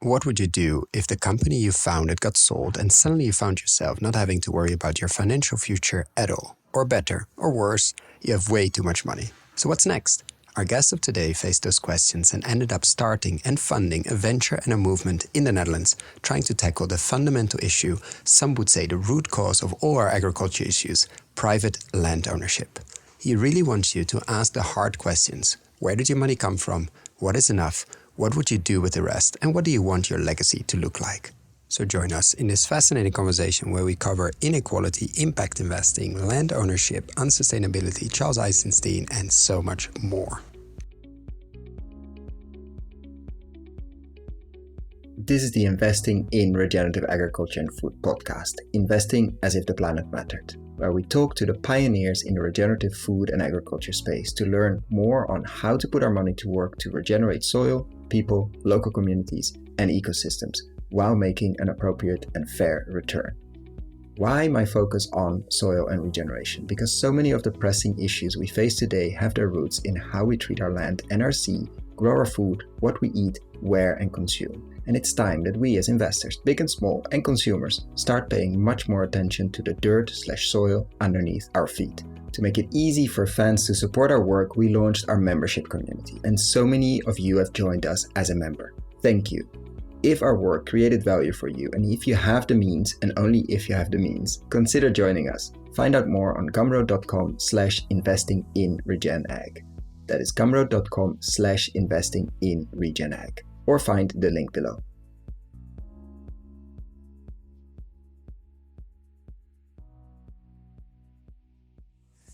What would you do if the company you founded got sold and suddenly you found yourself not having to worry about your financial future at all? Or better, or worse, you have way too much money. So what's next? Our guest of today faced those questions and ended up starting and funding a venture and a movement in the Netherlands trying to tackle the fundamental issue, some would say the root cause of all our agriculture issues, private land ownership. He really wants you to ask the hard questions. Where did your money come from? What is enough? What would you do with the rest? And what do you want your legacy to look like? So join us in this fascinating conversation where we cover inequality, impact investing, land ownership, unsustainability, Charles Eisenstein, and so much more. This is the Investing in Regenerative Agriculture and Food podcast, Investing as if the planet mattered, where we talk to the pioneers in the regenerative food and agriculture space to learn more on how to put our money to work to regenerate soil, people, local communities, and ecosystems, while making an appropriate and fair return. Why my focus on soil and regeneration? Because so many of the pressing issues we face today have their roots in how we treat our land and our sea, grow our food, what we eat, where and consume. And it's time that we as investors, big and small, and consumers start paying much more attention to the dirt/soil underneath our feet. To make it easy for fans to support our work, we launched our membership community, and so many of you have joined us as a member. Thank you. If our work created value for you, and if you have the means, and only if you have the means, consider joining us. Find out more on gumroad.com/investinginregenag. That is gumroad.com/investinginregenag. Or find the link below.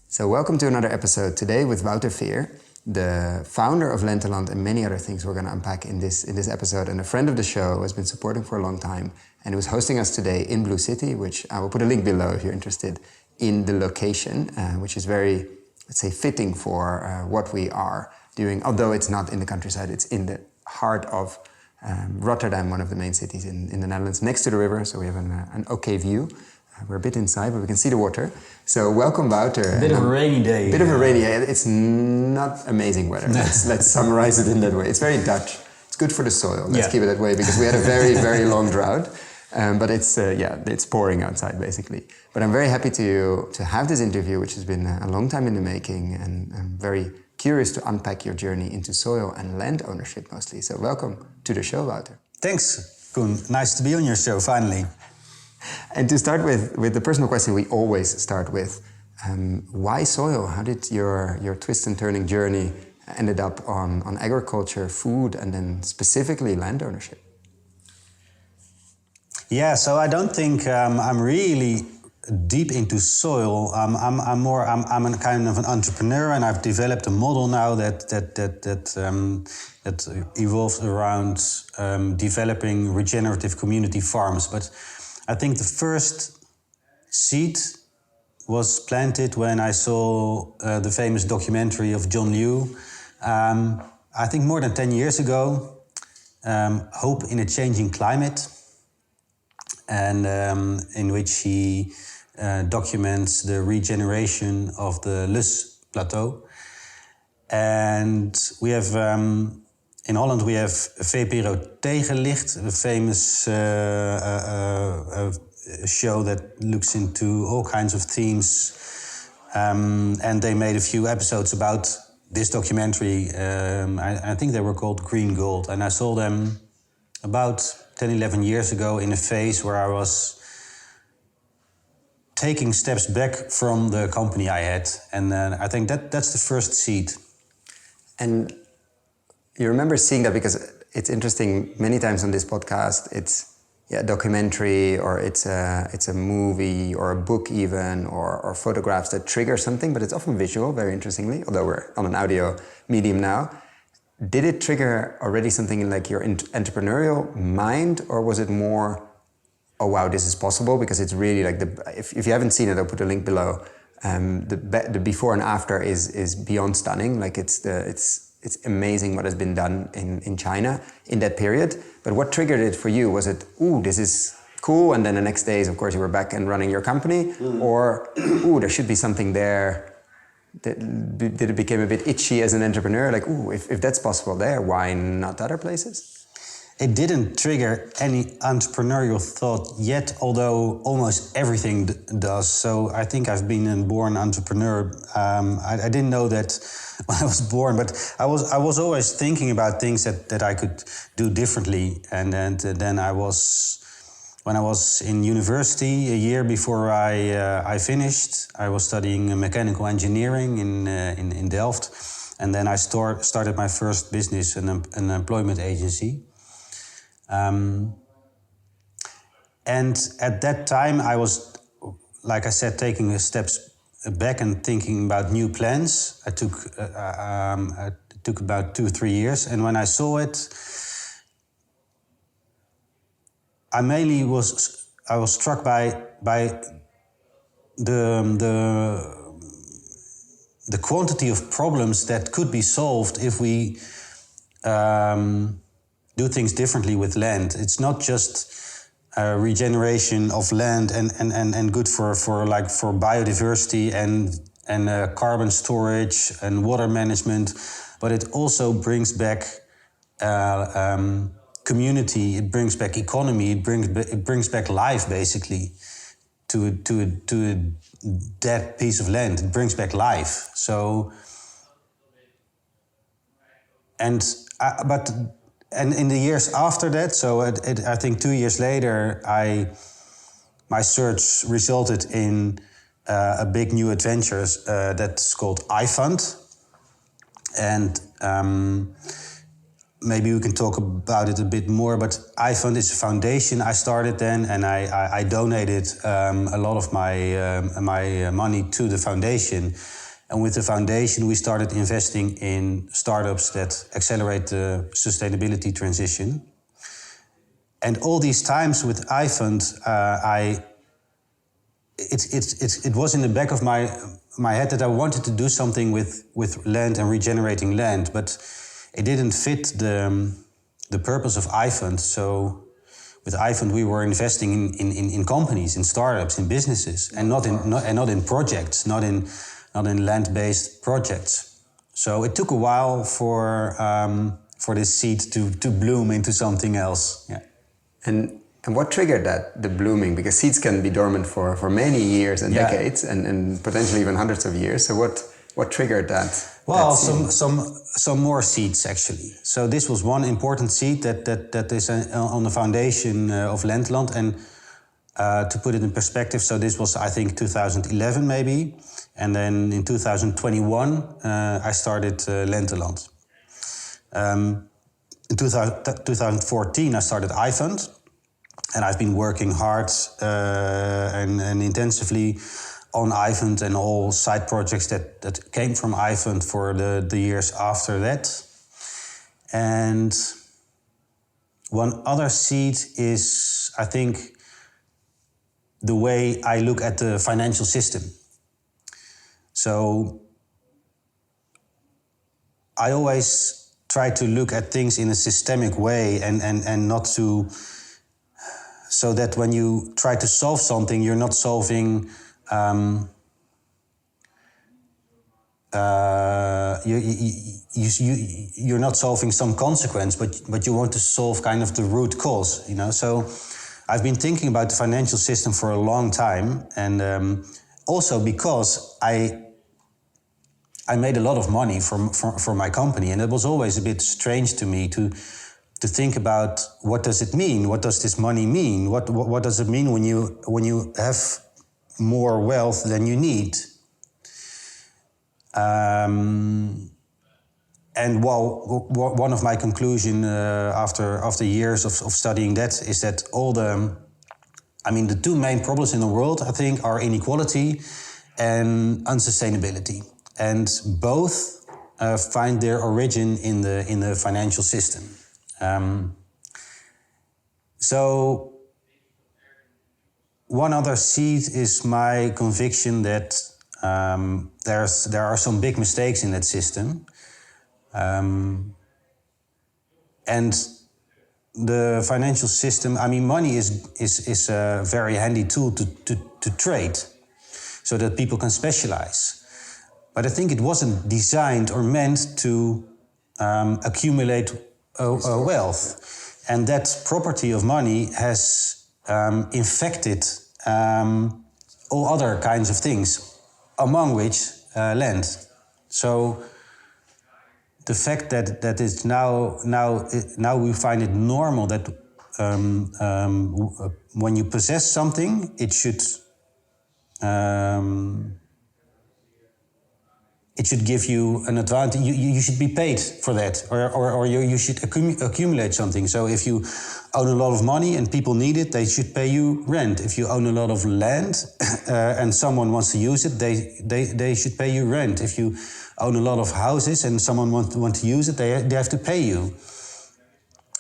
So welcome to another episode today with Wouter Veer, the founder of Lenteland and many other things we're going to unpack in this episode, and a friend of the show who has been supporting for a long time and who's hosting us today in Blue City, which I will put a link below if you're interested in the location, which is very, let's say, fitting for what we are doing, although it's not in the countryside, it's in the heart of Rotterdam, one of the main cities in the Netherlands, next to the river, so we have an okay view. We're a bit inside, but we can see the water. So welcome, Wouter. A bit of a rainy day. A bit of a rainy day. It's not amazing weather. Let's summarize it in that way. It's very Dutch. It's good for the soil. Let's keep it that way, because we had a very, very long drought. But it's pouring outside, basically. But I'm very happy to have this interview, which has been a long time in the making, and I'm very curious to unpack your journey into soil and land ownership mostly. So welcome to the show, Wouter. Thanks, Koen. Nice to be on your show, finally. And to start with the personal question we always start with, why soil? How did your twist and turning journey ended up on agriculture, food, and then specifically land ownership? Yeah, so I don't think I'm really deep into soil. I'm a kind of an entrepreneur, and I've developed a model now that evolves around developing regenerative community farms. But I think the first seed was planted when I saw the famous documentary of John Liu. I think more than 10 years ago, Hope in a Changing Climate, and in which he documents the regeneration of the Lus Plateau. And we have, in Holland, we have VPRO Tegenlicht, a famous show that looks into all kinds of themes. And they made a few episodes about this documentary. I think they were called Green Gold. And I saw them about 10, 11 years ago in a phase where I was taking steps back from the company I had. And I think that's the first seed. And you remember seeing that, because it's interesting, many times on this podcast, it's a documentary, or it's a movie or a book even, or photographs that trigger something, but it's often visual, very interestingly, although we're on an audio medium now. Did it trigger already something in like your entrepreneurial mind, or was it more, oh wow, this is possible? Because it's really like if you haven't seen it, I'll put a link below. The before and after is beyond stunning. Like it's amazing what has been done in China in that period. But what triggered it for you? Was it, ooh, this is cool, and then the next days, of course, you were back and running your company, or ooh, there should be something there? Did it become a bit itchy as an entrepreneur? Like, ooh, if that's possible there, why not other places? it didn't trigger any entrepreneurial thought yet, although almost everything does. So I think I've been a born entrepreneur. I didn't know that when I was born, but I was always thinking about things that I could do differently. And then when I was in university, a year before I finished, I was studying mechanical engineering in Delft. And then I started my first business, an employment agency. And at that time, I was, like I said, taking steps back and thinking about new plans. It took about 2-3 years. And when I saw it, I was struck by the quantity of problems that could be solved if we do things differently with land. It's not just regeneration of land and good for biodiversity and carbon storage and water management, but it also brings back community. It brings back economy. It brings back life, basically, to a dead piece of land. It brings back life. So, and in the years after that, so I think 2 years later, my search resulted in a big new adventure that's called iFund, and maybe we can talk about it a bit more. But iFund is a foundation I started then, and I donated a lot of my money to the foundation. And with the foundation, we started investing in startups that accelerate the sustainability transition. And all these times with iFund, it was in the back of my head that I wanted to do something with land and regenerating land, but it didn't fit the purpose of iFund. So with iFund, we were investing in companies, in startups, in businesses, and not in projects, not in land-based projects. So it took a while for this seed to bloom into something else. Yeah. And what triggered that, the blooming? Because seeds can be dormant for many years and decades, and potentially even hundreds of years. So what triggered that? Well, some more seeds actually. So this was one important seed that is on the foundation of Lenteland. And to put it in perspective, so this was, I think, 2011 maybe. And then in 2021, I started Lenteland. In 2014, I started iFund. And I've been working hard and intensively on iFund and all side projects that came from iFund for the years after that. And one other seed is, I think, the way I look at the financial system. So I always try to look at things in a systemic way and not to... So that when you try to solve something, you're not solving... you're not solving some consequence, but you want to solve kind of the root cause, you know. So I've been thinking about the financial system for a long time, and also because I made a lot of money from my company, and it was always a bit strange to me to think about what does it mean? What does this money mean? What does it mean when you have more wealth than you need? And one of my conclusions after years of studying that is that the two main problems in the world, I think, are inequality and unsustainability, and both find their origin in the financial system. So one other seed is my conviction that there are some big mistakes in that system. And the financial system, money is a very handy tool to trade so that people can specialize. But I think it wasn't designed or meant to accumulate wealth. And that property of money has infected all other kinds of things, among which land. So the fact that it's now we find it normal that when you possess something, it should give you an advantage. You should be paid for that, or you should accumulate something. So if you own a lot of money and people need it, they should pay you rent. If you own a lot of land and someone wants to use it, they should pay you rent. If you own a lot of houses and someone wants to use it, they have to pay you.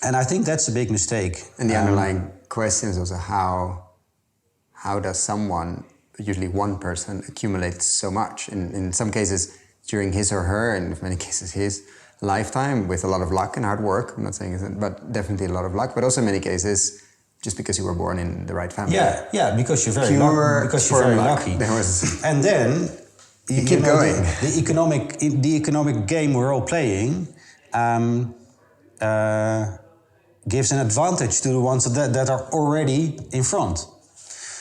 And I think that's a big mistake. And the underlying question is also how does someone, usually one person, accumulate so much? In some cases, during his or her, and in many cases his lifetime, with a lot of luck and hard work. I'm not saying it, but definitely a lot of luck. But also in many cases, just because you were born in the right family. Yeah, because you're very lucky. And then you keep going. The economic game we're all playing gives an advantage to the ones that are already in front.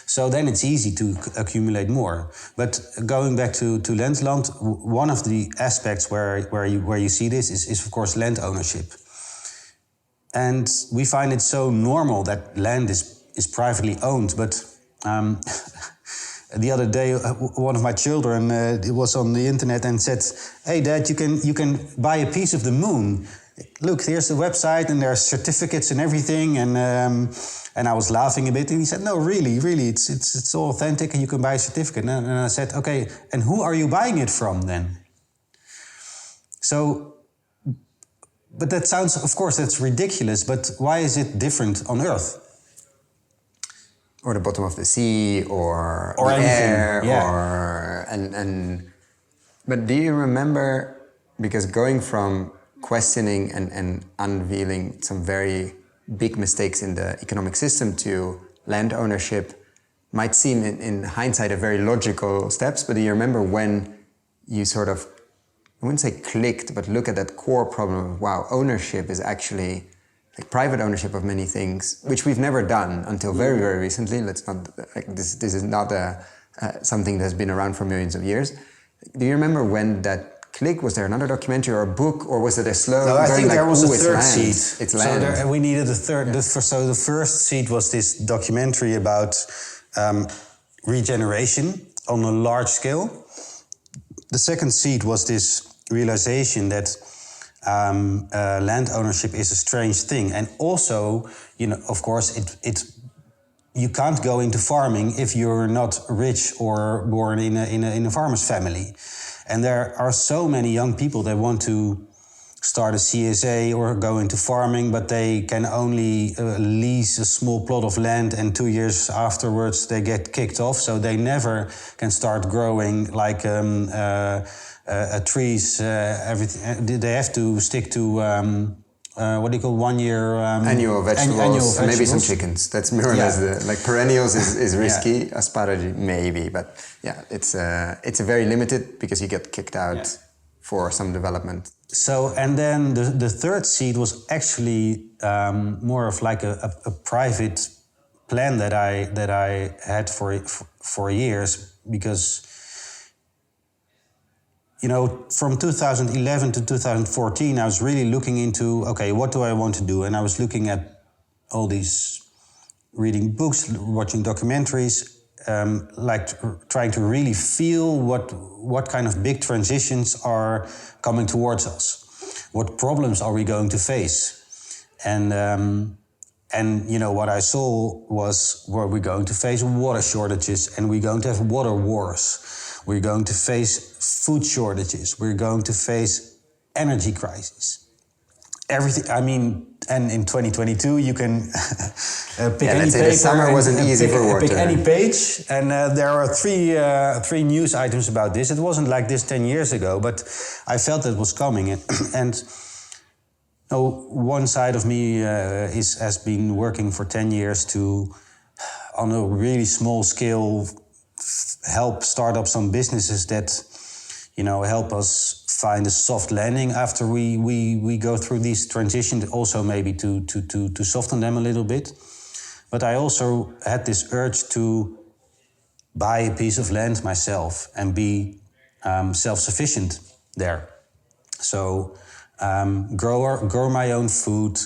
So then it's easy to accumulate more. But going back to Lenteland, one of the aspects where you see this is of course land ownership. And we find it so normal that land is privately owned. But the other day, one of my children was on the internet and said, "Hey, Dad, you can buy a piece of the moon. Look, here's the website and there's certificates and everything." And I was laughing a bit, and he said, "No, really, it's all authentic, and you can buy a certificate." And I said, "Okay, and who are you buying it from then?" So, but that sounds, of course, that's ridiculous. But why is it different on Earth? Or the bottom of the sea, or the anything. air, Yeah. But do you remember? Because going from questioning and unveiling some very big mistakes in the economic system to land ownership might seem in hindsight a very logical steps, but do you remember when you sort of, I wouldn't say clicked, but look at that core problem of, wow, ownership is actually like private ownership of many things, which we've never done until very, very recently. Let's not, like this is not something that's been around for millions of years. Do you remember when that click? Was there another documentary or a book, or was it a slow? No, I think there was a third seed. It's land. So we needed a third. Yeah. So the first seed was this documentary about regeneration on a large scale. The second seed was this realization that land ownership is a strange thing, and also, of course, you can't go into farming if you're not rich or born in a farmer's family. And there are so many young people that want to start a CSA or go into farming, but they can only lease a small plot of land, and 2 years afterwards they get kicked off. So they never can start growing like trees. Everything. They have to stick to what do you call 1 year annual vegetables, annual vegetables. Maybe some chickens. That's more or less like perennials is risky. Yeah. Asparagi maybe, but yeah, it's a very limited, because you get kicked out for some development. So, and then the third seed was actually more of like a private plan that I had for years, because from 2011 to 2014, I was really looking into, okay, what do I want to do? And I was looking at all these, reading books, watching documentaries, trying to really feel what kind of big transitions are coming towards us. What problems are we going to face? And what I saw was, we're going to face water shortages, and we're going to have water wars. We're going to face food shortages. We're going to face energy crisis. Everything. I mean, and in 2022, you can pick any paper. The summer wasn't easy for water. Pick any page, and there are three news items about this. It wasn't like this 10 years ago, but I felt it was coming. And one side of me has been working for 10 years to, on a really small scale, help start up some businesses that, help us find a soft landing after we go through these transitions, also maybe to soften them a little bit. But I also had this urge to buy a piece of land myself and be self-sufficient there. So grow my own food,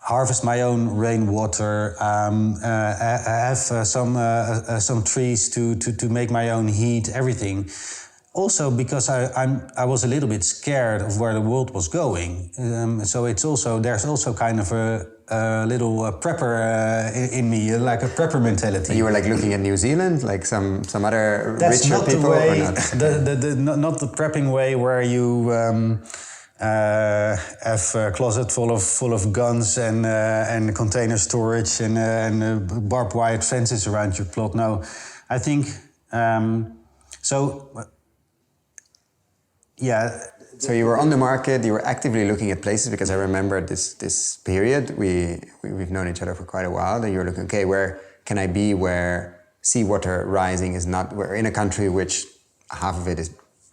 harvest my own rainwater, have some trees to make my own heat, everything. Also because I was a little bit scared of where the world was going. So there's also kind of a little prepper in me, like a prepper mentality. You were like looking at New Zealand, like some other That's richer not people, the way, or not? not the prepping way where you have a closet full of guns and container storage and barbed wire fences around your plot. No, I think so. Yeah. So you were on the market. You were actively looking at places, because I remember this period. We've known each other for quite a while. That you were looking, okay, where can I be where seawater rising is not? We're in a country which half of it is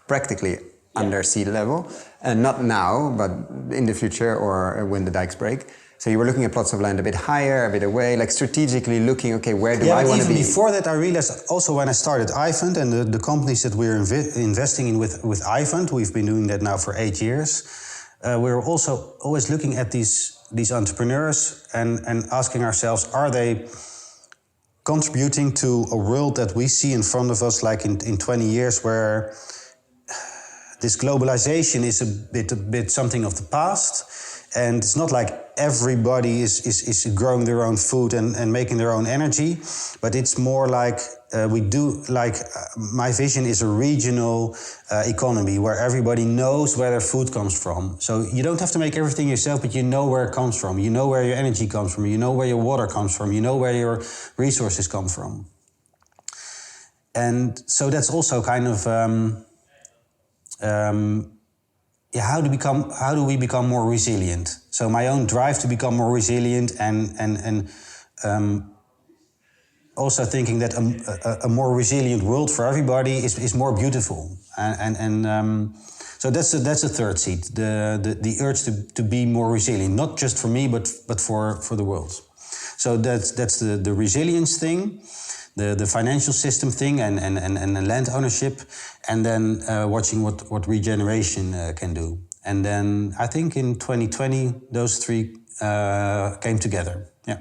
practically under sea level, and not now, but in the future or when the dikes break. So you were looking at plots of land a bit higher, a bit away, like strategically looking, okay, where do I want to be? Even before that, I realized also when I started iFund and the companies that we're investing in with iFund, we've been doing that now for 8 years. We're also always looking at these entrepreneurs and asking ourselves, are they contributing to a world that we see in front of us, like in 20 years, where this globalization is a bit something of the past, and it's not like everybody is growing their own food and making their own energy, but it's more like my vision is a regional economy where everybody knows where their food comes from. So you don't have to make everything yourself, but you know where it comes from. You know where your energy comes from. You know where your water comes from. You know where your resources come from. And so that's also kind of how do we become more resilient? So my own drive to become more resilient and also thinking that a more resilient world for everybody is more beautiful. So that's the third seed, the urge to be more resilient, not just for me, but for the world. So that's the resilience thing, the financial system thing, and land ownership, and then watching what regeneration can do. And then I think in 2020 those three came together. Yeah,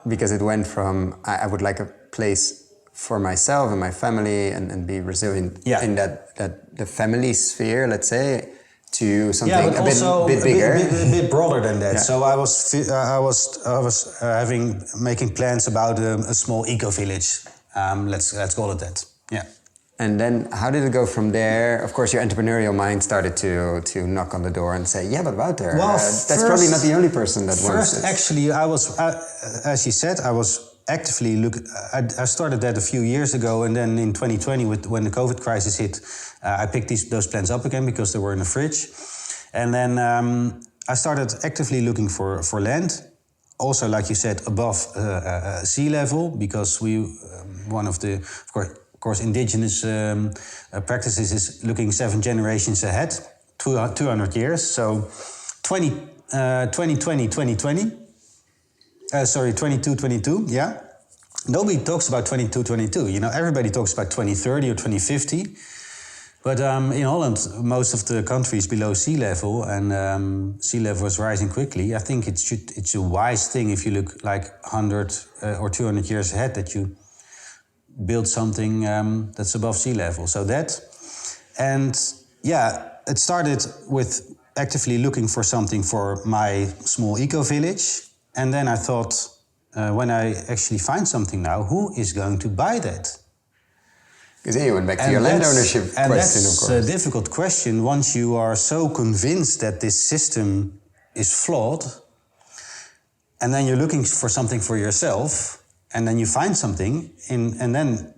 because it went from I would like a place for myself and my family and be resilient in that the family sphere, let's say, to something a bit bigger, a bit broader than that. Yeah. So I was making plans about a small eco village. Let's call it that. Yeah. And then how did it go from there? Of course, your entrepreneurial mind started to knock on the door and say, yeah, but Wouter, that's probably not the only person that wants this. Actually, I was, as you said, I was actively looking. I started that a few years ago, and then in 2020, when the COVID crisis hit, I picked those plants up again because they were in the fridge. And then I started actively looking for land. Also, like you said, above sea level, because one of the, of course, indigenous practices is looking 7 generations ahead, 200 years. So 22, yeah. Nobody talks about 22. You know, everybody talks about 2030 or 2050. But in Holland, most of the country is below sea level, and sea level is rising quickly. I think it's a wise thing if you look like 100 or 200 years ahead that you build something that's above sea level. So that, and yeah, it started with actively looking for something for my small eco village. And then I thought, when I actually find something now, who is going to buy that? Because you went back to your land ownership question, of course. And that's a difficult question once you are so convinced that this system is flawed, and then you're looking for something for yourself, and then you find something, and then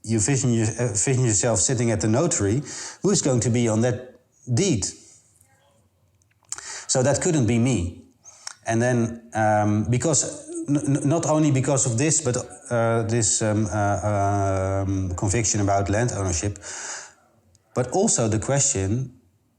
you vision yourself sitting at the notary, who's going to be on that deed? So that couldn't be me. And then, because not only because of this, but this conviction about land ownership, But also the question,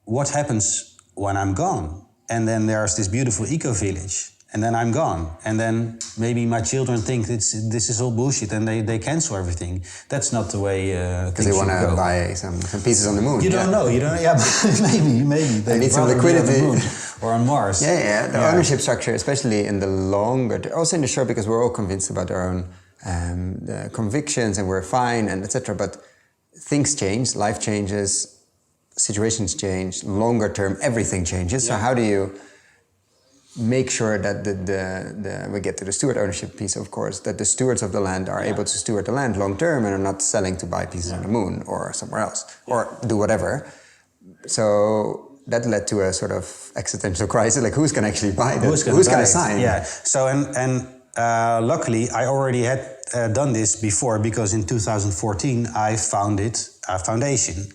what happens when I'm gone? And then there's this beautiful eco-village, and then I'm gone. And then maybe my children think this is all bullshit, and they cancel everything. That's not the way because they want to buy some pieces on the moon. You don't know. Yeah, maybe. They need some liquidity. On the moon or on Mars. Yeah. The ownership structure, especially in the longer, also in the short, because we're all convinced about our own convictions and we're fine and etc. But things change, life changes, situations change, longer term, everything changes. So how do you make sure that we get to the steward ownership piece, of course, that the stewards of the land are able to steward the land long term and are not selling to buy pieces on the moon or somewhere else or do whatever. So that led to a sort of existential crisis, like who's going to actually buy this? Who's going to sign? Yeah. So and luckily I already had done this before, because in 2014 I founded a foundation.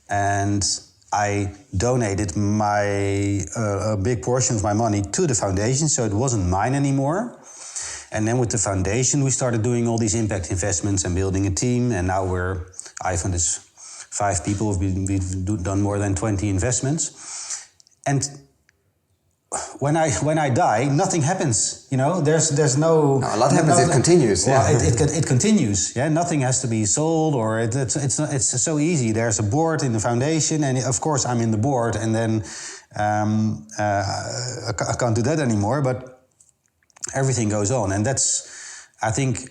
And I donated a big portion of my money to the foundation, so it wasn't mine anymore. And then with the foundation, we started doing all these impact investments and building a team. And now Ivan is 5 people. We've done more than 20 investments. And when I die, nothing happens. There's no. A lot happens. It continues. Well, it continues. Yeah, nothing has to be sold, or it's so easy. There's a board in the foundation, and of course I'm in the board, and then I can't do that anymore. But everything goes on, and that's, I think,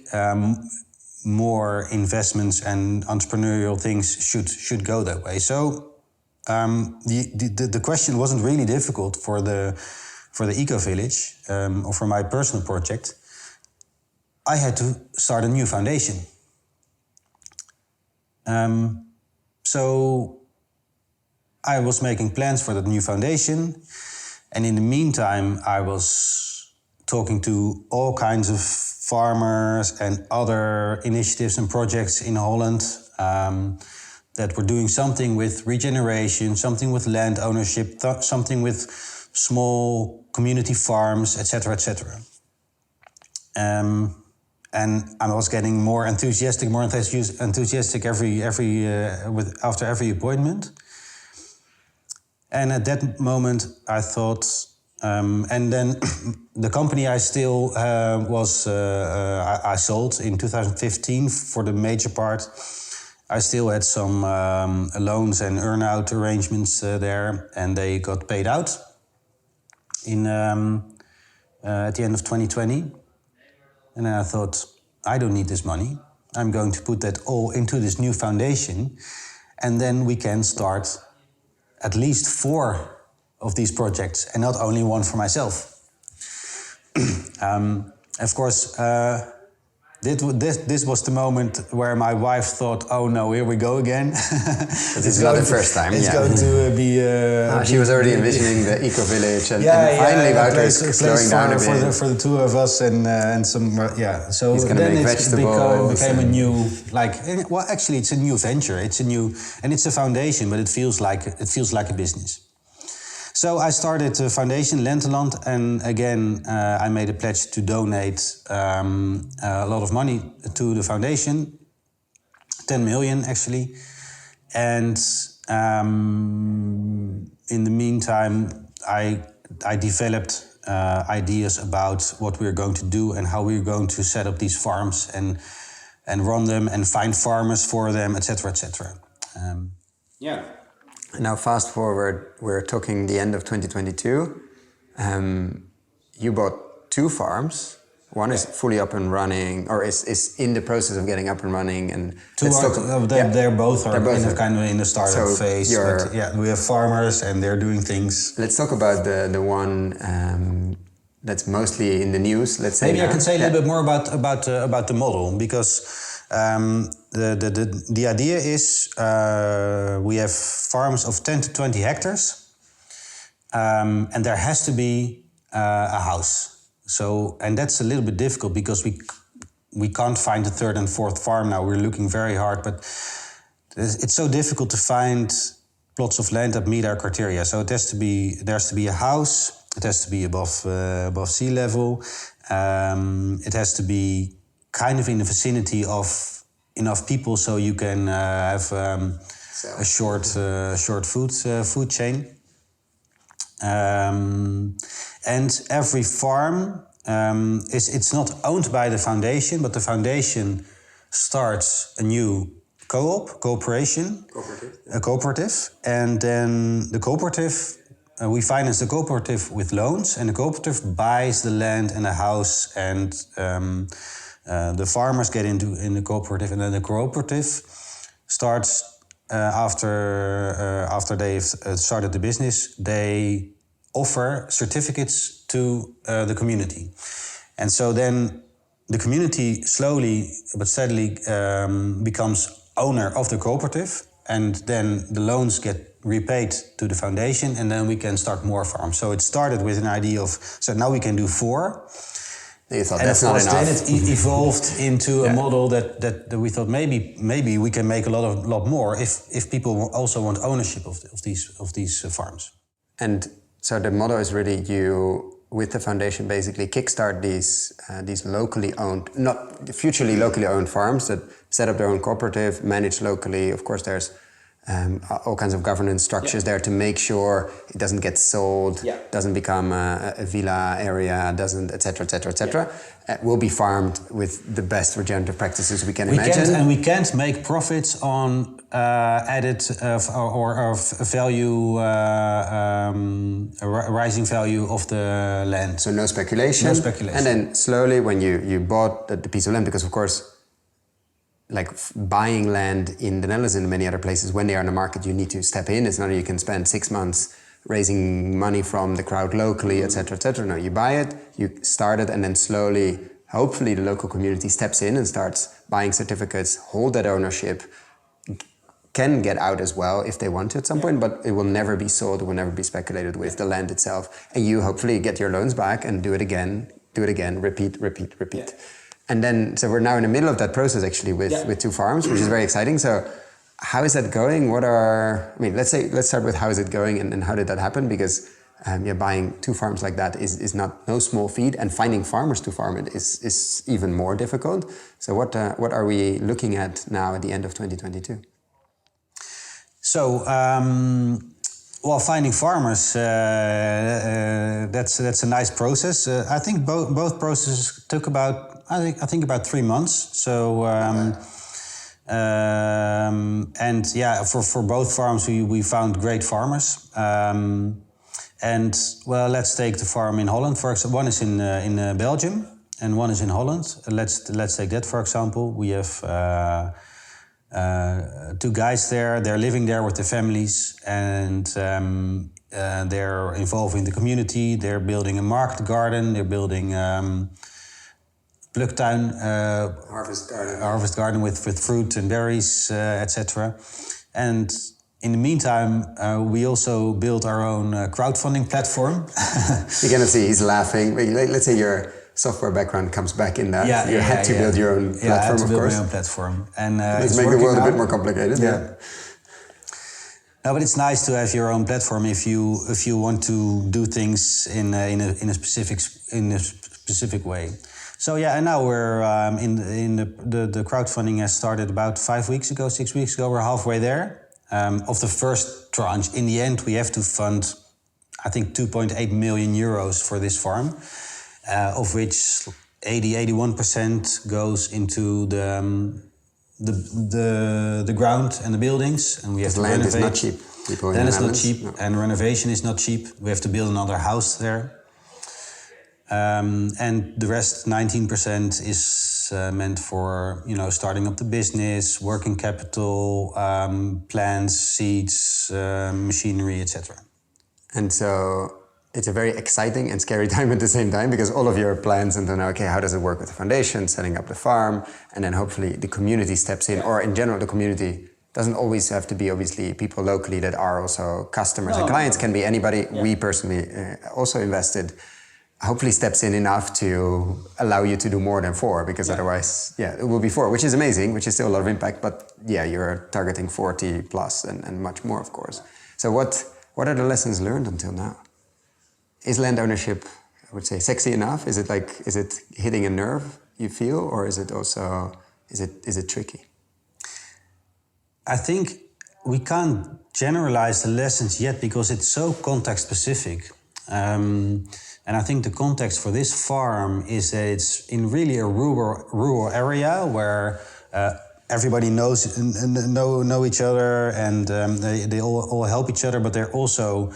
more investments and entrepreneurial things should go that way. So. The question wasn't really difficult for the eco-village or for my personal project. I had to start a new foundation. So I was making plans for that new foundation. And in the meantime, I was talking to all kinds of farmers and other initiatives and projects in Holland that were doing something with regeneration, something with land ownership, something with small community farms, etc., etc. And I was getting more enthusiastic after every appointment. And at that moment, I thought, and then the company I still I sold in 2015 for the major part. I still had some loans and earn-out arrangements there, and they got paid out at the end of 2020. And I thought, I don't need this money. I'm going to put that all into this new foundation, and then we can start at least 4 of these projects, and not only one for myself. Of course, This was the moment where my wife thought, "Oh no, here we go again." This is not the first time. It's going to be. She was already envisioning the eco-village, and finally Wouter is slowing down a bit for the 2 of us, and some. So he's going to make vegetables. It became a new, actually, it's a new venture. It's a new, and it's a foundation, but it feels like a business. So I started the foundation Lenteland, and again I made a pledge to donate a lot of money to the foundation, 10 million actually. And in the meantime, I developed ideas about what we're going to do and how we're going to set up these farms and run them and find farmers for them, etc., etc. Now, fast forward, we're talking the end of 2022. You bought 2 farms. One is fully up and running, or is in the process of getting up and running. And they're both kind of in the startup phase. But we have farmers and they're doing things. Let's talk about the one that's mostly in the news. Let's say maybe I can say a little bit more about the model, because. The idea is we have farms of 10 to 20 hectares, and there has to be a house. So, and that's a little bit difficult because we can't find the 3rd and 4th farm now. We're looking very hard, but it's so difficult to find plots of land that meet our criteria. So there has to be a house. It has to be above sea level. It has to be kind of in the vicinity of enough people so you can have a short food chain. And every farm it's not owned by the foundation, but the foundation starts a new cooperative, and then the cooperative, we finance the cooperative with loans, and the cooperative buys the land and the house, and the farmers get in the cooperative, and then the cooperative starts after they've started the business, they offer certificates to the community, and so then the community slowly but steadily becomes owner of the cooperative, and then the loans get repaid to the foundation, and then we can start more farms. So it started with an idea of, so now we can do 4. You thought and that's of course, not enough. then it evolved into a model that we thought maybe we can make a lot more if people also want ownership of these farms. And so the motto is really you, with the foundation, basically kickstart these locally owned, not futurely locally owned farms that set up their own cooperative, manage locally. Of course, there's all kinds of governance structures there to make sure it doesn't get sold, doesn't become a villa area, doesn't, etc., etc., etc. Will be farmed with the best regenerative practices we can imagine. We can't make profits on added or value, rising value of the land. So no speculation. No speculation. And then slowly, when you bought the piece of land, because of course, like buying land in the Netherlands and in many other places, when they are in the market, you need to step in. It's not that you can spend 6 months raising money from the crowd locally, etc., etc. No, you buy it, you start it, and then slowly, hopefully the local community steps in and starts buying certificates, hold that ownership, can get out as well if they want to at some point, but it will never be sold, it will never be speculated with, the land itself. And you hopefully get your loans back and do it again, repeat. Yeah. And then, so we're now in the middle of that process actually with 2 farms, which is very exciting. So how is that going? Let's start with how is it going and how did that happen? Because buying 2 farms like that is no small feat, and finding farmers to farm it is even more difficult. So what are we looking at now at the end of 2022? So, finding farmers, that's a nice process. I think both processes took about 3 months. So, for both farms, we found great farmers. Let's take the farm in Holland, for example. One is in Belgium and one is in Holland. Let's take that, for example. We have 2 guys there. They're living there with their families, and they're involving the community. They're building a market garden. They're building pluktuin, harvest garden with fruit and berries, etc. And in the meantime, we also built our own crowdfunding platform. You're gonna see he's laughing. Let's say your software background comes back in that. You had to build your own platform, I had to build my own platform. And let's make the world a bit more complicated. No, but it's nice to have your own platform if you want to do things in a specific way. So and now we're the crowdfunding has started about 6 weeks ago. We're halfway there. Of the first tranche, in the end, we have to fund, I think, 2.8 million euros for this farm, of which 81% goes into the ground and the buildings, and we have to land renovate. Is not cheap. Land is not cheap, and renovation is not cheap. We have to build another house there. And the rest, 19%, is meant for starting up the business, working capital, plants, seeds, machinery, etc. And so it's a very exciting and scary time at the same time, because all of your plans, and then how does it work with the foundation, setting up the farm, and then hopefully the community steps in, or in general the community doesn't always have to be obviously people locally that are also customers and clients, can be anybody. We personally also invested. Hopefully steps in enough to allow you to do more than 4, because otherwise, it will be 4, which is amazing, which is still a lot of impact, but you're targeting 40 plus and much more, of course. So what are the lessons learned until now? Is land ownership, I would say, sexy enough? Is it hitting a nerve you feel, or is it also, is it tricky? I think we can't generalize the lessons yet because it's so context specific. And I think the context for this farm is that it's in really a rural area where everybody know each other, and they all help each other, but they're also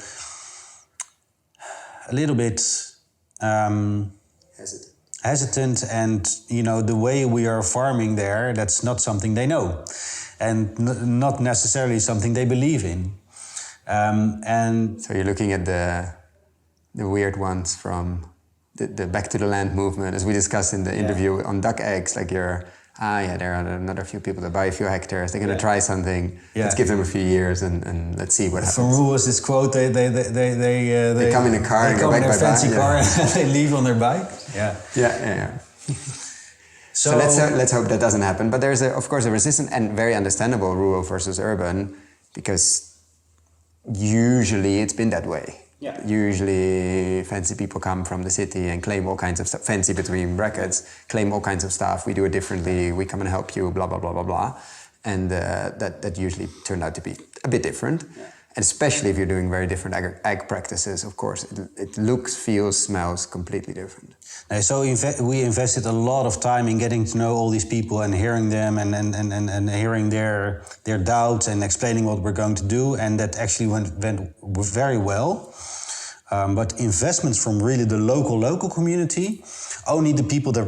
a little bit hesitant, and the way we are farming there, that's not something they know, and not necessarily something they believe in. And so you're looking at the weird ones from the Back to the Land movement, as we discussed in the interview on duck eggs. Like there are another few people that buy a few hectares. They're going to try something. Let's give them a few years and let's see what happens. From Roel was this quote: they come in a car and go back by fancy bike. car and they leave on their bike. Yeah. So let's hope that doesn't happen. But there's of course a resistant and very understandable rural versus urban, because usually it's been that way. Yeah. Usually fancy people come from the city and claim all kinds of stuff, fancy between brackets, claim all kinds of stuff. We do it differently, we come and help you, blah, blah, blah, blah, blah. And that usually turned out to be a bit different. Yeah. And especially if you're doing very different ag practices, of course, it looks, feels, smells completely different. So we invested a lot of time in getting to know all these people and hearing them and hearing their doubts and explaining what we're going to do. And that actually went very well. But investments from really the local community, only the people that,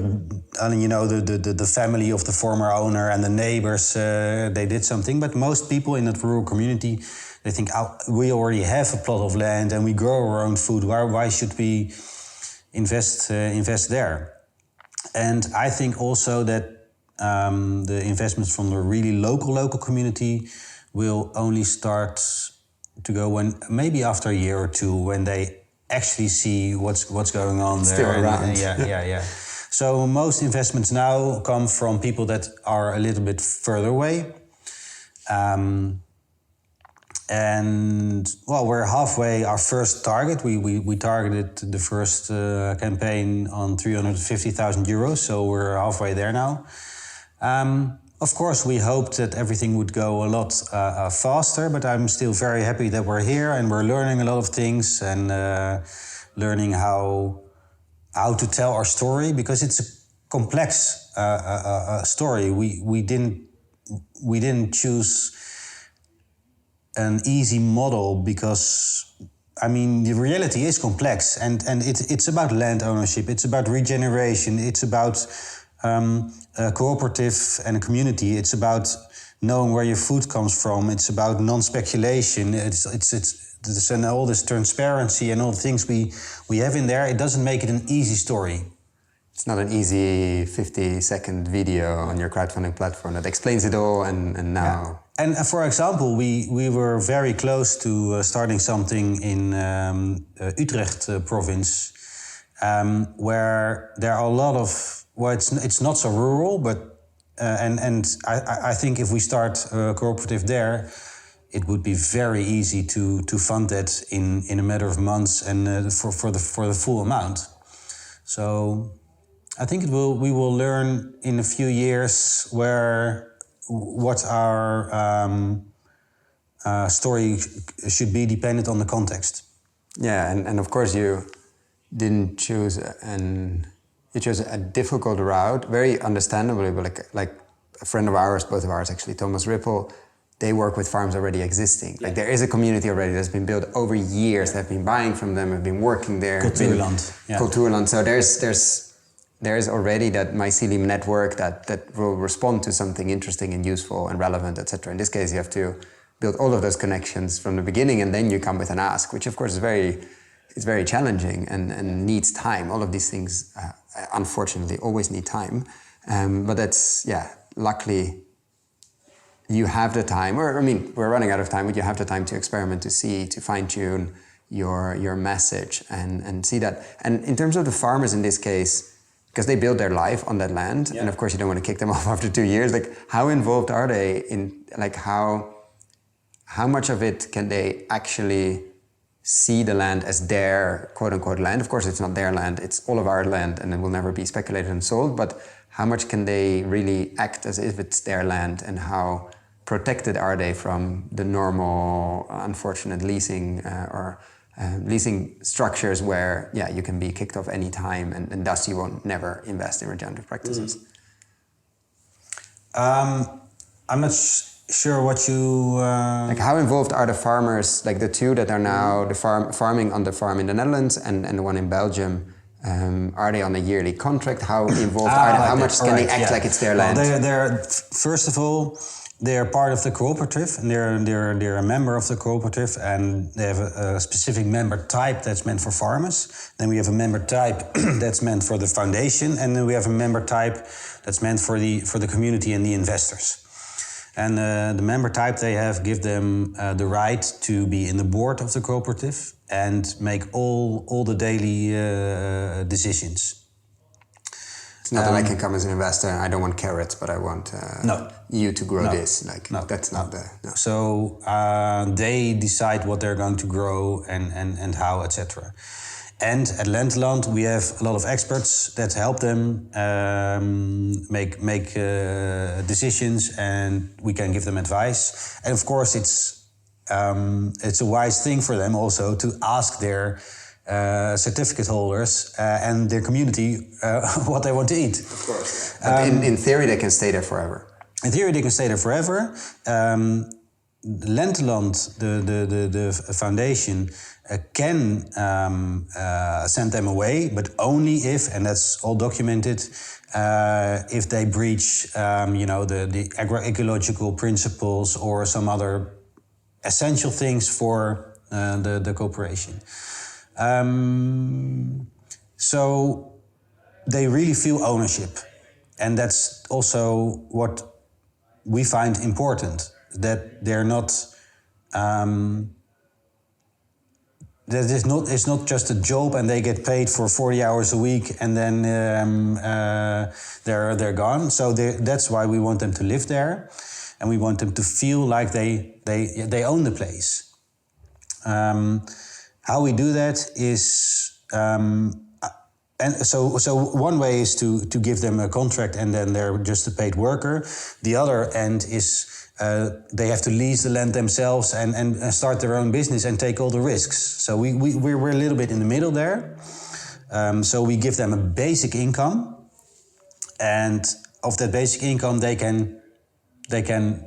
the family of the former owner and the neighbors, they did something. But most people in that rural community, they think, we already have a plot of land and we grow our own food. Why should we invest there? And I think also that the investments from the really local community will only start to go when maybe after a year or two, when they actually see what's going on there. Still around. Yeah. So most investments now come from people that are a little bit further away. And well, we're halfway our first target. We targeted the first campaign on 350,000 euros, so we're halfway there now. Of course, we hoped that everything would go a lot faster, but I'm still very happy that we're here and we're learning a lot of things and learning how to tell our story, because it's a complex story. We didn't choose an easy model because, the reality is complex, and it's about land ownership, it's about regeneration, it's about a cooperative and a community. It's about knowing where your food comes from. It's about non-speculation. It's and all this transparency and all the things we have in there. It doesn't make it an easy story. It's not an easy 50-second video on your crowdfunding platform that explains it all and now... Yeah. And for example, we were very close to starting something in Utrecht province, where there are a lot of... Well, it's not so rural, but and I think if we start a cooperative there, it would be very easy to fund that in a matter of months and for the full amount. So I think we will learn in a few years what our story should be, dependent on the context. Yeah, and of course you didn't choose You chose a difficult route, very understandably, but like a friend of ours, both of ours actually, Thomas Ripple, they work with farms already existing. Like there is a community already that's been built over years. They've been buying from them, have been working there. Cultuurland. Cultuurland. So there's already that mycelium network that will respond to something interesting and useful and relevant, etc. In this case, you have to build all of those connections from the beginning, and then you come with an ask, which of course is very challenging and needs time. All of these things, unfortunately, always need time. But that's, luckily you have the time, we're running out of time, but you have the time to experiment, to fine-tune your message and see that. And in terms of the farmers in this case, because they build their life on that land, and of course you don't want to kick them off after 2 years, like how involved are they in, like how much of it can they actually see the land as their quote-unquote land? Of course, it's not their land, it's all of our land and it will never be speculated and sold, but how much can they really act as if it's their land, and how protected are they from the normal, unfortunate leasing or leasing structures where, you can be kicked off any time and thus you won't never invest in regenerative practices? I'm not sure what you... Like how involved are the farmers, like the two that are now farming on the farm in the Netherlands and the one in Belgium? Are they on a yearly contract? How involved are they? How much can they act like it's their land? They're first of all, they are part of the cooperative, and they're a member of the cooperative, and they have a specific member type that's meant for farmers. Then we have a member type that's meant for the foundation, and then we have a member type that's meant for the community and the investors. And the member type they have give them the right to be in the board of the cooperative and make all the daily decisions. It's not that I can come as an investor and I don't want carrots, but I want you to grow this. Like that's not the... No. So they decide what they're going to grow and how, etc. And at Lenteland, we have a lot of experts that help them make decisions, and we can give them advice. And of course, it's a wise thing for them also to ask their certificate holders and their community what they want to eat. Of course. But in theory, they can stay there forever. In theory, they can stay there forever. Lenteland, the foundation, can send them away, but only if, and that's all documented, if they breach, the agroecological principles or some other essential things for the corporation. So they really feel ownership, and that's also what we find important. That they're not. That it's not just a job and they get paid for 40 hours a week and then they're gone. So that's why we want them to live there, and we want them to feel like they own the place. How we do that is, and so one way is to give them a contract and then they're just a paid worker. The other end is they have to lease the land themselves and start their own business and take all the risks. So we're a little bit in the middle there. So we give them a basic income, and of that basic income they can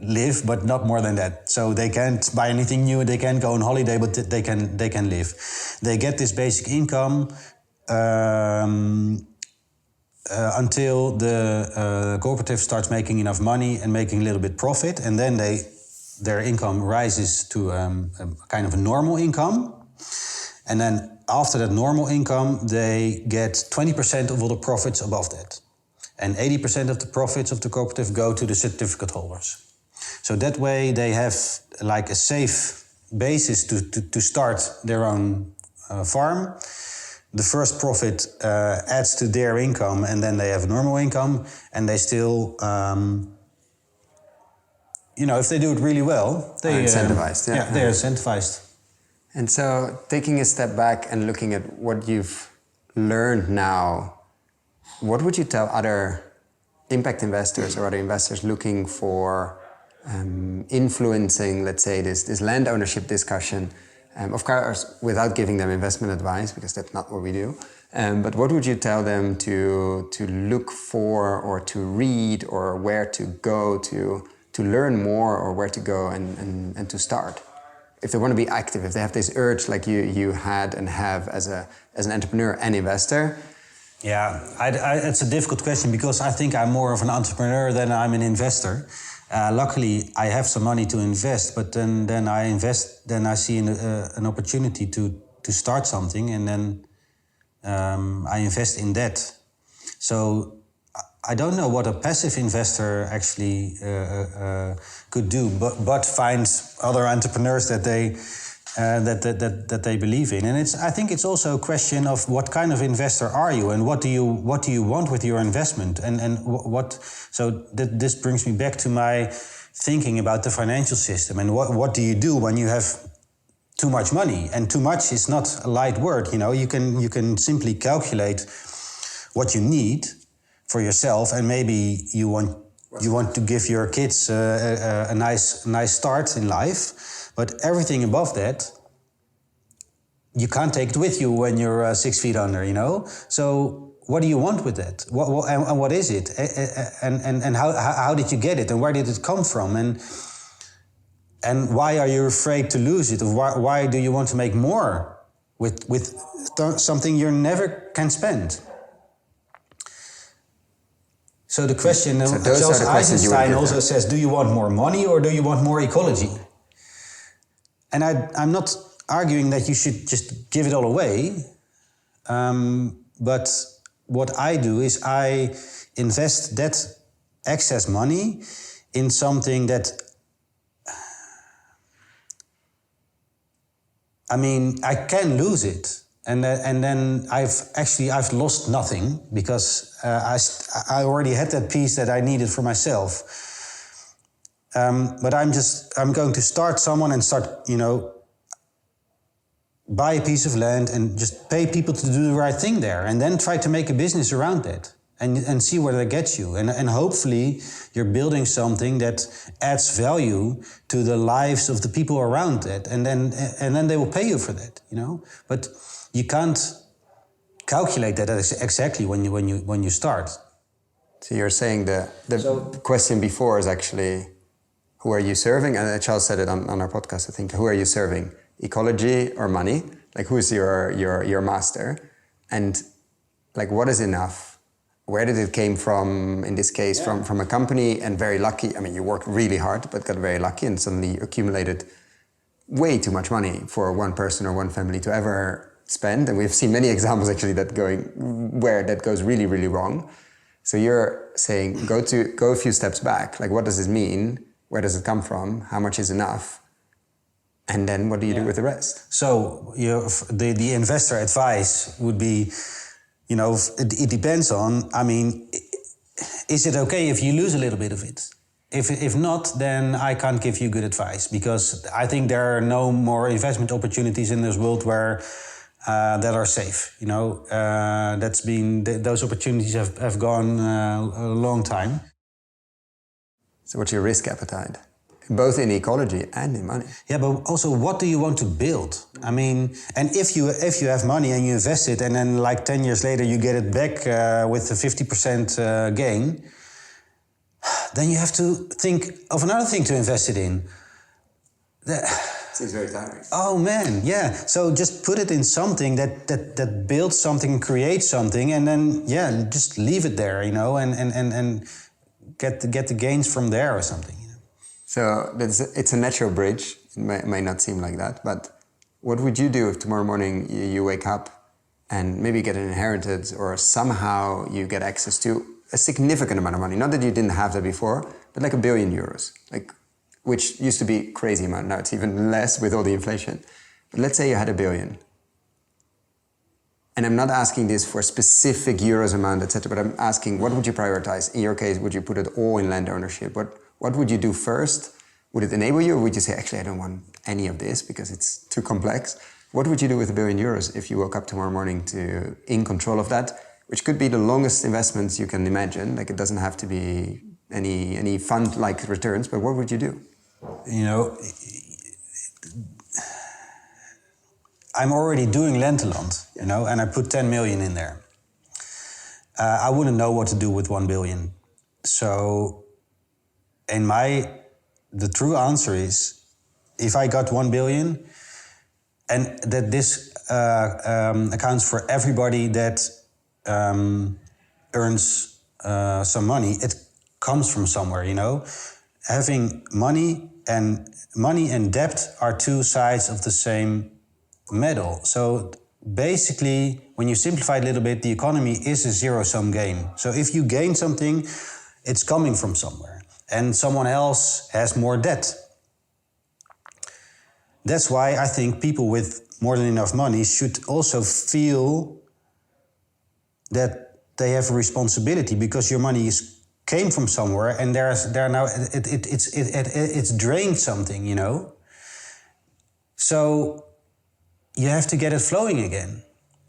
live, but not more than that. So they can't buy anything new, they can't go on holiday, but they can live. They get this basic income until the cooperative starts making enough money and making a little bit profit, and then their income rises to a kind of a normal income. And then after that normal income, they get 20% of all the profits above that. And 80% of the profits of the cooperative go to the certificate holders. So that way they have like a safe basis to start their own farm. The first profit adds to their income, and then they have normal income, and they still, if they do it really well, they are incentivized. They're incentivized. And so, taking a step back and looking at what you've learned now, what would you tell other impact investors or other investors looking for influencing, let's say, this land ownership discussion? Of course, without giving them investment advice, because that's not what we do. But what would you tell them to look for, or to read, or where to go to learn more, or where to go and to start? If they want to be active, if they have this urge like you had and have as an entrepreneur and investor. Yeah, it's a difficult question, because I think I'm more of an entrepreneur than I'm an investor. Luckily, I have some money to invest, but then I invest. Then I see an opportunity to start something, and then I invest in that. So I don't know what a passive investor actually could do, but find other entrepreneurs that they believe in. And I think it's also a question of what kind of investor are you, and what do you want with your investment, and what. So this brings me back to my thinking about the financial system, and what do you do when you have too much money? And too much is not a light word. You can simply calculate what you need for yourself, and maybe you want You want to give your kids a nice start in life, but everything above that, you can't take it with you when you're 6 feet under, you know? So what do you want with that? And what is it? And how did you get it? And where did it come from? And why are you afraid to lose it? Or why do you want to make more with something you never can spend? So the question, Eisenstein also says, do you want more money or do you want more ecology? And I'm not arguing that you should just give it all away. But what I do is I invest that excess money in something that, I mean, I can lose it. And then I've lost nothing because I already had that piece that I needed for myself. But I'm going to start someone and start, you know, buy a piece of land and just pay people to do the right thing there, and then try to make a business around that and see where that gets you. And hopefully you're building something that adds value to the lives of the people around it, and then they will pay you for that, you know. But you can't calculate that exactly when you start. So you're saying the question before is actually, who are you serving? And Charles said it on our podcast, I think. Who are you serving? Ecology or money? Like, who's your master? And like, what is enough? Where did it came from? In this case, from a company, and very lucky. I mean, you worked really hard, but got very lucky and suddenly accumulated way too much money for one person or one family to ever spend. And we've seen many examples actually where that goes really, really wrong. So you're saying go a few steps back. Like, what does this mean? Where does it come from? How much is enough? And then what do you do with the rest? So the investor advice would be, you know, it depends on, I mean, is it okay if you lose a little bit of it? If not, then I can't give you good advice, because I think there are no more investment opportunities in this world where that are safe. You know, those opportunities have gone a long time. So what's your risk appetite? Both in ecology and in money. Yeah, but also, what do you want to build? I mean, and if you have money and you invest it, and then like 10 years later you get it back with a 50% gain, then you have to think of another thing to invest it in. Seems very tiring. Oh man, yeah. So just put it in something that builds something, creates something, and then just leave it there, you know, and get the gains from there or something. So it's a natural bridge. It may not seem like that, but what would you do if tomorrow morning you wake up and maybe get an inheritance, or somehow you get access to a significant amount of money? Not that you didn't have that before, but like €1 billion, like, which used to be crazy amount. Now it's even less with all the inflation. But let's say you had $1 billion. And I'm not asking this for specific euros amount, etc., but I'm asking, what would you prioritize? In your case, would you put it all in land ownership? What would you do first? Would it enable you, or would you say, actually, I don't want any of this because it's too complex? What would you do with €1 billion if you woke up tomorrow morning in control of that, which could be the longest investments you can imagine? Like, it doesn't have to be any fund-like returns, but what would you do? You know, I'm already doing Lenteland, you know, and I put 10 million in there. I wouldn't know what to do with 1 billion. So the true answer is, if I got 1 billion, and that this accounts for everybody that earns some money, it comes from somewhere, you know. Having money and debt are two sides of the same medal. So basically, when you simplify it a little bit, the economy is a zero-sum game. So if you gain something, it's coming from somewhere, and someone else has more debt. That's why I think people with more than enough money should also feel that they have a responsibility, because your money came from somewhere, and it's drained something, you know. So you have to get it flowing again.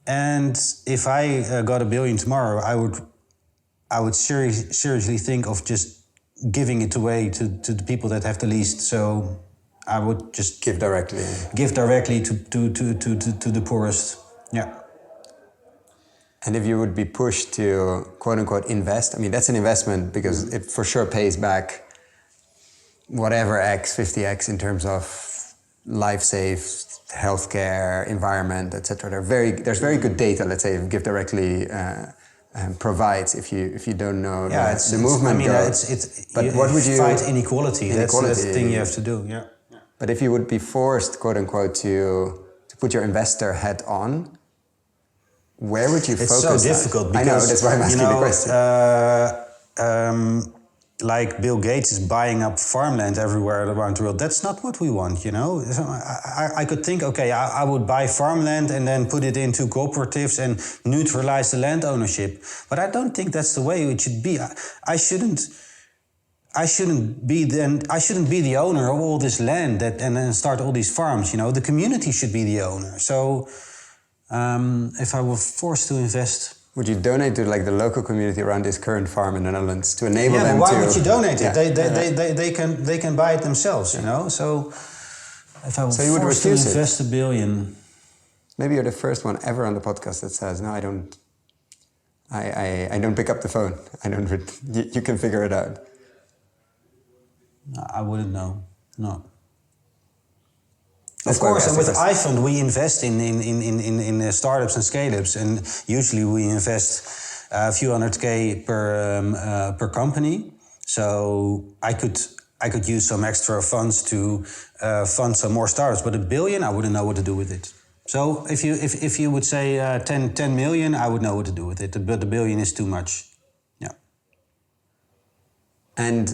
And if I got $1 billion tomorrow, I would seriously think of just giving it away to the people that have the least. So I would just give directly to the poorest. Yeah. And if you would be pushed to quote unquote invest, I mean, that's an investment because it for sure pays back whatever X, 50X in terms of life saved, healthcare, environment, etc. There's very good data, let's say, if Give Directly provides if you don't know the movement goes. But what would you fight inequality? That's the thing you have to do. Yeah. But if you would be forced, quote unquote, to put your investor hat on, where would you focus? It's so difficult because, I know, that's why I'm asking the question. Like Bill Gates is buying up farmland everywhere around the world. That's not what we want, you know. So I could think, okay, I would buy farmland and then put it into cooperatives and neutralize the land ownership. But I don't think that's the way it should be. I shouldn't be the owner of all this land and then start all these farms. You know, the community should be the owner. So if I were forced to invest. Would you donate to like the local community around this current farm in the Netherlands to enable them to... Yeah, why would you donate it? They can buy it themselves, you know? So if I were forced to invest $1 billion... Maybe you're the first one ever on the podcast that says, no, I don't pick up the phone. You can figure it out. I wouldn't know, no. That's of course, and with iFund we invest in startups and scale-ups, and usually we invest a few $100K per company. So I could use some extra funds to fund some more startups, but $1 billion, I wouldn't know what to do with it. So if you would say 10 million, I would know what to do with it, but $1 billion is too much. Yeah. And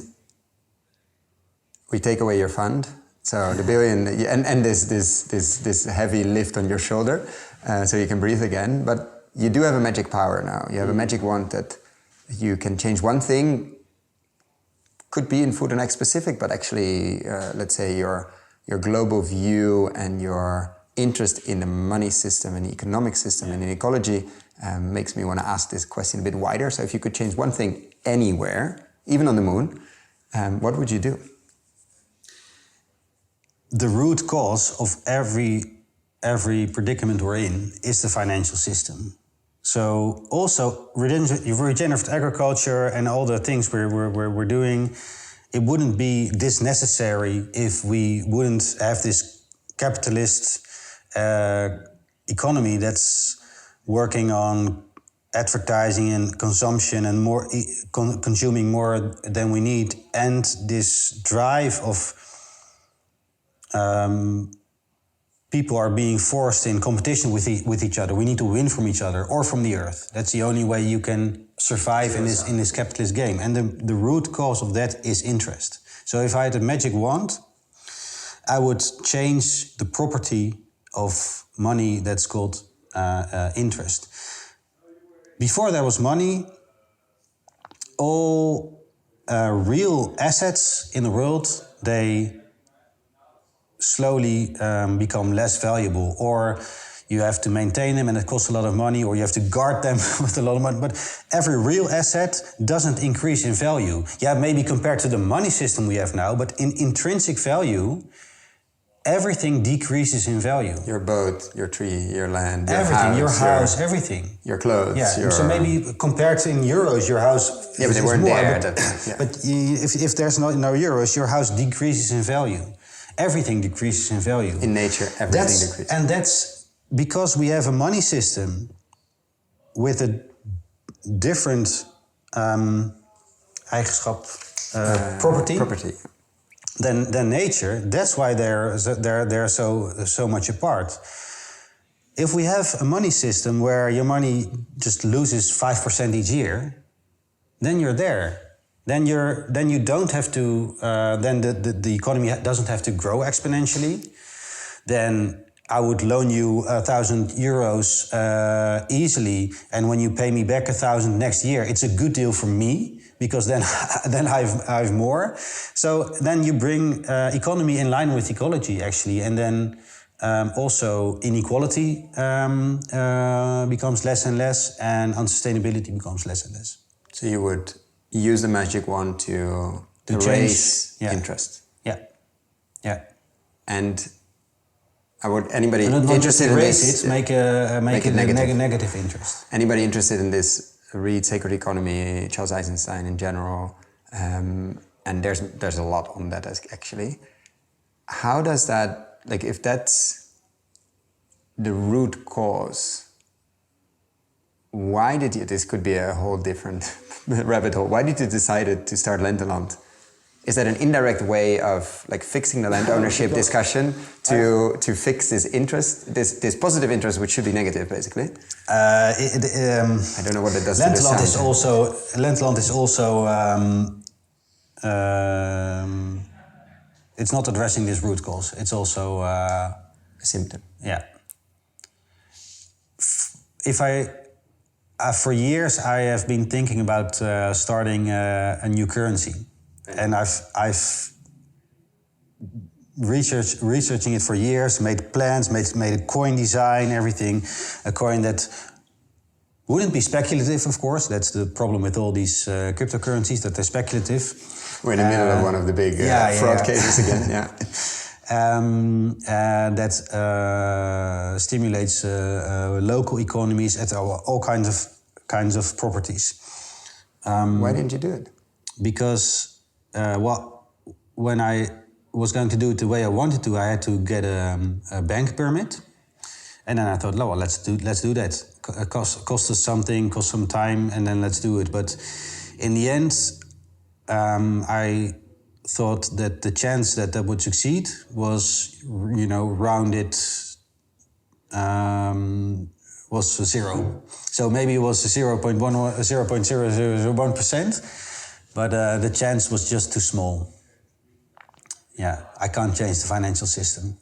we take away your fund. So the $1 billion and this heavy lift on your shoulder, so you can breathe again. But you do have a magic power now. You have a magic wand that you can change one thing. Could be in food and ag specific, but actually, let's say your global view and your interest in the money system and the economic system and in ecology makes me want to ask this question a bit wider. So if you could change one thing anywhere, even on the moon, what would you do? The root cause of every predicament we're in is the financial system. So also regenerative agriculture and all the things we're doing, it wouldn't be this necessary if we wouldn't have this capitalist economy that's working on advertising and consumption and more consuming more than we need, and this drive of people are being forced in competition with each other. We need to win from each other or from the earth. That's the only way you can survive in this capitalist game. And the root cause of that is interest. So if I had a magic wand, I would change the property of money that's called interest. Before there was money, all real assets in the world, they slowly become less valuable, or you have to maintain them and it costs a lot of money, or you have to guard them with a lot of money. But every real asset doesn't increase in value. Yeah, maybe compared to the money system we have now, but in intrinsic value, everything decreases in value. Your boat, your tree, your land, your house, everything. Your clothes. Yeah, so maybe compared to in euros, your house but they weren't more, there. But if there's no euros, your house decreases in value. Everything decreases in value. In nature, everything decreases. And that's because we have a money system with a different property than nature. That's why they're so much apart. If we have a money system where your money just loses 5% each year, then you're there. Then you don't have to. Then the economy doesn't have to grow exponentially. Then I would loan you €1,000 easily, and when you pay me back 1,000 next year, it's a good deal for me because then I have more. So then you bring economy in line with ecology actually, and then also inequality becomes less and less, and unsustainability becomes less and less. So you would use the magic wand to to raise interest. Yeah. And I would anybody not interested in raise this, it, make it negative interest. Anybody interested in this, read Sacred Economy, Charles Eisenstein in general, and there's a lot on that actually. How does that, like, if that's the root cause, why did you, this could be a whole different rabbit hole, why did you decide to start Lenteland? Is that an indirect way of like fixing the land ownership discussion to fix this interest, this positive interest, which should be negative, basically? I don't know what it does to the sound. Lenteland is also it's not addressing this root cause. It's also a symptom. Yeah. For years I have been thinking about starting a new currency. And I've researching it for years, made plans, made a coin design, everything. A coin that wouldn't be speculative, of course. That's the problem with all these cryptocurrencies, that they're speculative. We're in the middle of one of the big fraud cases again, yeah. That stimulates local economies at all kinds of properties. Why didn't you do it? Because when I was going to do it the way I wanted to, I had to get a bank permit, and then I thought, well, let's do that. Cost us something, cost some time, and then let's do it. But in the end, I thought that the chance that would succeed was, rounded, was 0. So maybe it was 0.1 or 0.001%. But the chance was just too small. Yeah, I can't change the financial system.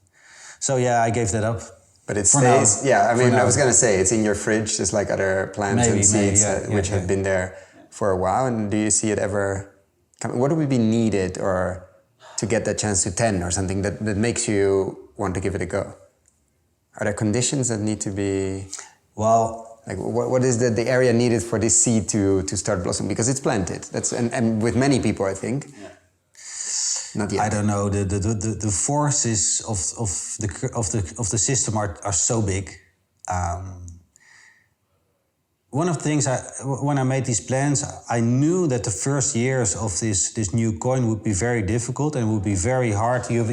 So yeah, I gave that up. But it stays, I was going to say, it's in your fridge, just like other plants and seeds which have been there for a while. And do you see it ever, what would be needed or to get that chance to 10 or something that makes you want to give it a go? Are there conditions that need to be... Well... Like what is the area needed for this seed to start blossoming? Because it's planted. That's and with many people, I think. Yeah. Not yet. I don't know. The forces of the system are so big. One of the things when I made these plans, I knew that the first years of this new coin would be very difficult and would be very hard. You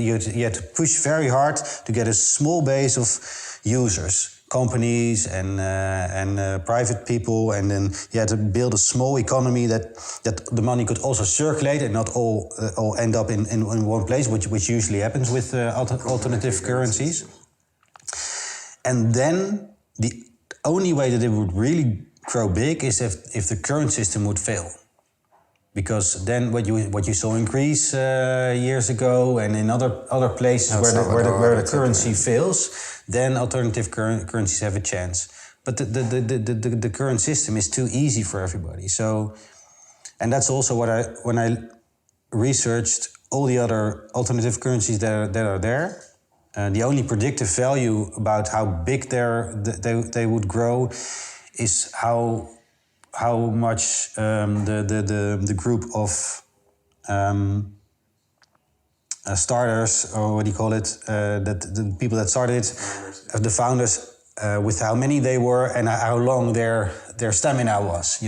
had to push very hard to get a small base of users. Companies and private people, and then you had to build a small economy that the money could also circulate and not all end up in one place, which usually happens with alternative currencies. And then the only way that it would really grow big is if the current system would fail. Because then what you saw in Greece years ago and in other places where the currency fails, then alternative currencies have a chance. But the current system is too easy for everybody. So, and that's also when I researched all the other alternative currencies that are there. The only predictive value about how big they would grow is how much the group of starters, or what do you call it, that the people that started it, the founders, with how many they were and how long their stamina was,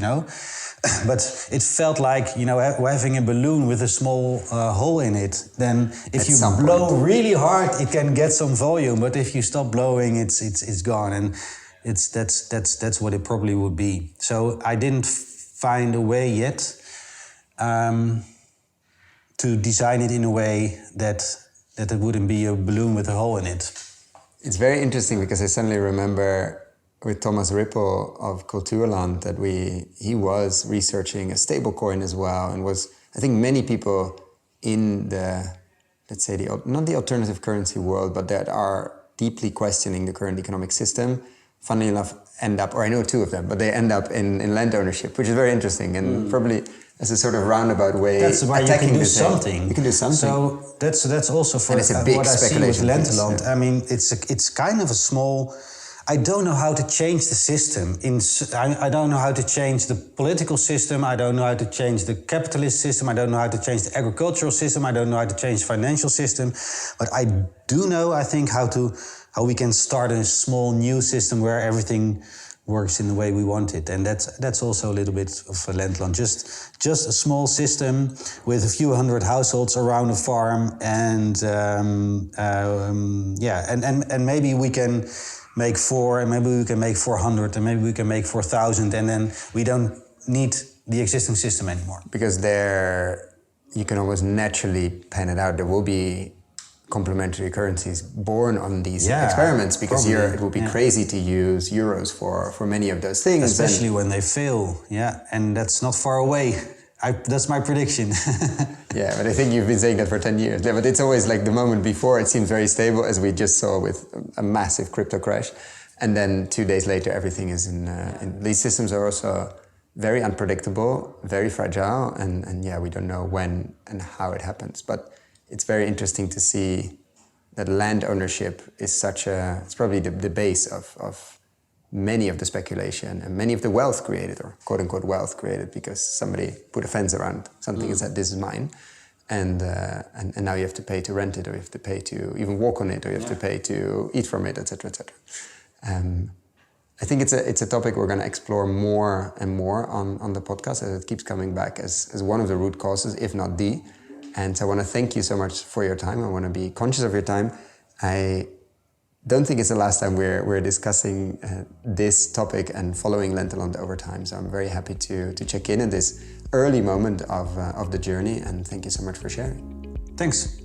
But it felt like, having a balloon with a small hole in it. Then if you blow really hard, it can get some volume. But if you stop blowing, it's gone. And that's what it probably would be. So I didn't find a way yet to design it in a way that it wouldn't be a balloon with a hole in it. It's very interesting because I suddenly remember with Thomas Rippel of Cultuurland that he was researching a stablecoin as well, and I think many people in the, let's say, not the alternative currency world, but that are deeply questioning the current economic system, funnily enough, end up, or I know two of them, but they end up in land ownership, which is very interesting and probably as a sort of roundabout way. That's why you can do something. You can do something. So that's also for what I see with Lenteland. Yeah. I mean, it's kind of a small. I don't know how to change the system. I don't know how to change the political system. I don't know how to change the capitalist system. I don't know how to change the agricultural system. I don't know how to change the financial system. But I do know, I think, how we can start a small new system where everything works in the way we want it. And that's also a little bit of Lenteland. Just a small system with a few hundred households around a farm, and maybe we can make 4, and maybe we can make 400, and maybe we can make 4,000, and then we don't need the existing system anymore. Because there, you can almost naturally pan it out. There will be complementary currencies born on these experiments, because it would be crazy to use euros for many of those things. Especially when they fail, and that's not far away. That's my prediction. Yeah, but I think you've been saying that for 10 years. Yeah, but it's always like the moment before, it seems very stable, as we just saw with a massive crypto crash. And then 2 days later, everything is in these systems are also very unpredictable, very fragile, and we don't know when and how it happens. But it's very interesting to see that land ownership is it's probably the base of many of the speculation and many of the wealth created, or quote unquote wealth created, because somebody put a fence around something and said, this is mine. And now you have to pay to rent it, or you have to pay to even walk on it, or you have to pay to eat from it, etc., etc. I think it's a topic we're going to explore more and more on the podcast, as it keeps coming back as one of the root causes, if not the. And so I want to thank you so much for your time. I want to be conscious of your time. I don't think it's the last time we're discussing this topic and following Lenteland over time. So I'm very happy to check in this early moment of the journey. And thank you so much for sharing. Thanks.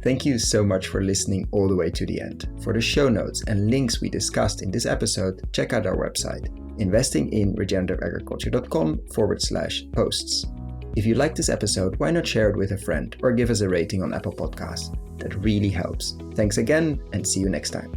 Thank you so much for listening all the way to the end. For the show notes and links we discussed in this episode, check out our website, investinginregenerativeagriculture.com/posts. If you like this episode, why not share it with a friend or give us a rating on Apple Podcasts? That really helps. Thanks again, and see you next time.